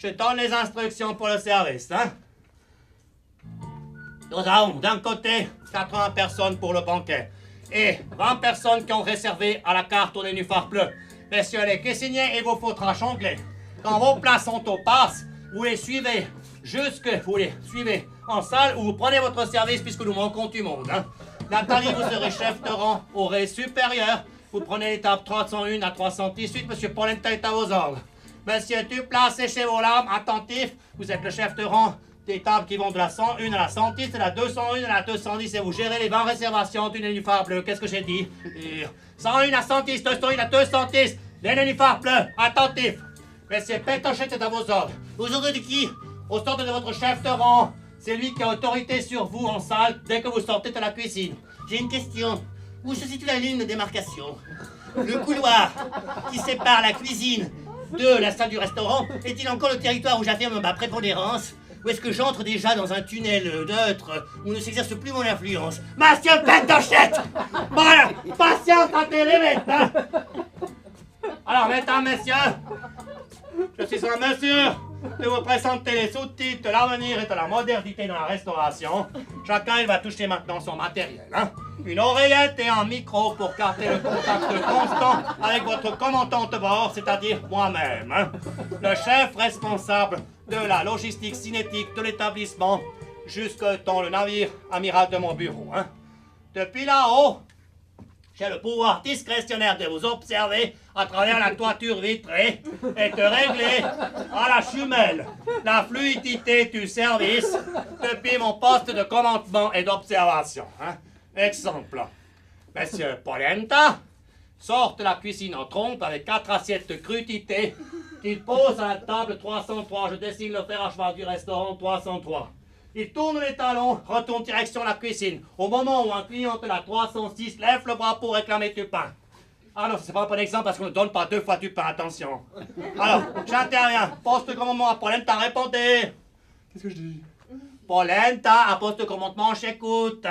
je donne les instructions pour le service, hein. Nous avons d'un côté 80 personnes pour le banquet et 20 personnes qui ont réservé à la carte au nénuphar bleu. Messieurs les cuisiniers, il vous faudra jongler. Quand vos plats sont aux passes, vous les suivez vous les suivez en salle ou vous prenez votre service puisque nous manquons du monde, hein. Nathalie, vous serez chef de rang au ré supérieur. Vous prenez l'étape 301 à 318. Monsieur Polenta est à vos ordres. Monsieur Duplat, séchez vos larmes, attentif. Vous êtes le chef de rang des tables qui vont de la 101 à la 110, de la 201 à la 210 et vous gérez les 20 réservations du nénuphar bleu. Qu'est-ce que j'ai dit? 101 à 110, 201 à 210, les nénuphars bleus, attentif. Monsieur Pétochette est à vos ordres. Aux ordres de qui? Aux ordres de votre chef de rang. C'est lui qui a autorité sur vous en salle dès que vous sortez de la cuisine. J'ai une question. Où se situe la ligne de démarcation? Le couloir qui sépare la cuisine de la salle du restaurant est-il encore le territoire où j'affirme ma prépondérance? Ou est-ce que j'entre déjà dans un tunnel neutre où ne s'exerce plus mon influence? Monsieur Pétochette! Voilà, patience à tes limites, hein? Alors, mesdames, messieurs, je suis en mesure de vous présenter les sous-titres de l'avenir et de la modernité dans la restauration. Chacun, il va toucher maintenant son matériel, hein? Une oreillette et un micro pour garder le contact constant avec votre commandant de bord, c'est-à-dire moi-même, hein? Le chef responsable de la logistique cinétique de l'établissement jusque dans le navire amiral de mon bureau, hein? Depuis là-haut, j'ai le pouvoir discrétionnaire de vous observer à travers la toiture vitrée et de régler à la jumelle la fluidité du service depuis mon poste de commandement et d'observation, hein? Exemple, Monsieur Polenta sort de la cuisine en trompe avec 4 assiettes de crudité qu'il pose à la table 303. Je dessine le fer à cheval du restaurant 303. Il tourne les talons, retourne direction la cuisine. Au moment où un client de la 306 lève le bras pour réclamer du pain. Ah non, c'est pas un bon exemple parce qu'on ne donne pas 2 fois du pain, attention. Alors, j'interviens. Poste de commandement à Polenta, répondez. Qu'est-ce que je dis? Polenta, à poste de commandement, j'écoute.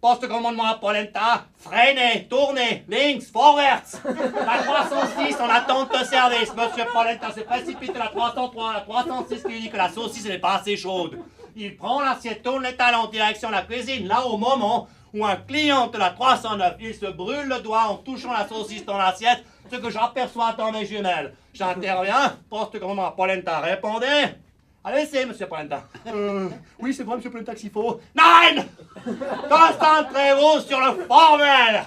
Poste de commandement à Polenta, freinez, tournez, links, forwards. La 306 en attente de service. Monsieur Polenta se précipite de la 303 à la 306 qui lui dit que la saucisse n'est pas assez chaude. Il prend l'assiette, tourne les talons en direction de la cuisine. Là, au moment où un client de la 309, il se brûle le doigt en touchant la saucisse dans l'assiette, ce que j'aperçois dans mes jumelles. J'interviens, poste de commandement à Polenta, répondez. Allez-y, monsieur Polenta. Oui, c'est vrai, monsieur Polenta, qu'il faut. Nein! Concentrez-vous sur le formel!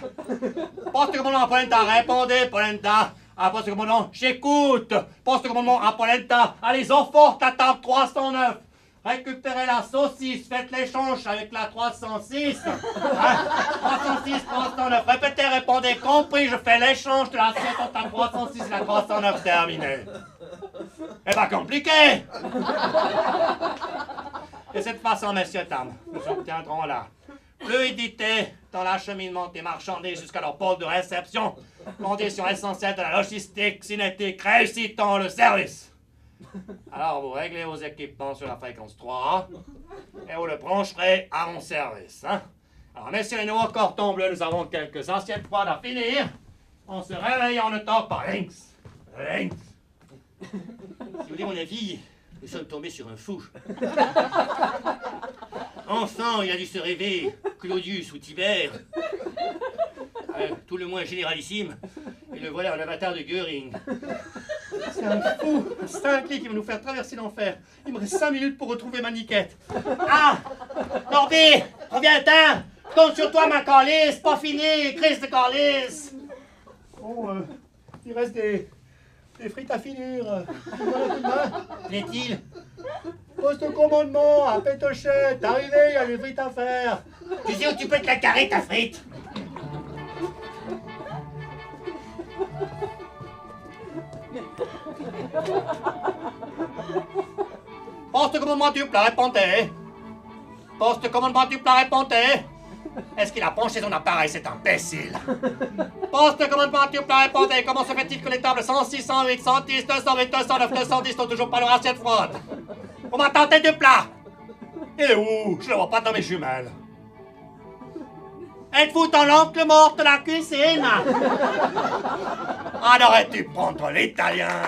Poste de commandement à Polenta, répondez, Polenta. À poste de commandement, j'écoute. Poste de commandement à Polenta, allez au fort à table 309. Récupérez la saucisse, faites l'échange avec la 306. Hein? 306, 309. Répétez, répondez, compris, je fais l'échange de l'assiette entre la 306 et la 309, terminé. Eh ben, compliqué! De cette façon, messieurs, dames, nous obtiendrons la fluidité dans l'acheminement des marchandises jusqu'à leur pôle de réception, condition essentielle de la logistique cinétique réussitant le service. Alors, vous réglez vos équipements sur la fréquence 3 et vous le brancherez à mon service, hein? Alors, messieurs les nouveaux cordons bleus, nous avons quelques assiettes froides à finir. On se réveille en ne tord pas. Links! Links! Si vous voulez mon avis, nous sommes tombés sur un fou. Enfant, il a dû se rêver Claudius ou Tibère. Tout le moins généralissime. Et le voilà en avatar de Göring. C'est un fou, un cinglé qui va nous faire traverser l'enfer. Il me reste 5 minutes pour retrouver ma niquette. Ah! Norby! Reviens-t'en! Compte sur toi, ma calice! Pas fini! Crise de calice! Bon, il reste des frites à finir. Tu vois la coup de main? Plaît-il? Poste de commandement à Pétochette. Arrivez, il y a des frites à faire. Tu sais où tu peux te la carrer, ta frite? Poste de commandement du plat, répondez. Poste de commandement du plat, répondez. Est-ce qu'il a penché son appareil, cet imbécile? Poste de commandement du plat, répondez. Comment se fait-il que les tables 106, 108, 110, 208, 209, 210 n'ont toujours pas leur assiette froide? Vous m'attendez du plat? Il est où? Je le vois pas dans mes jumelles. Êtes-vous dans l'angle mort de la cuisine? On aurait dû prendre l'italien.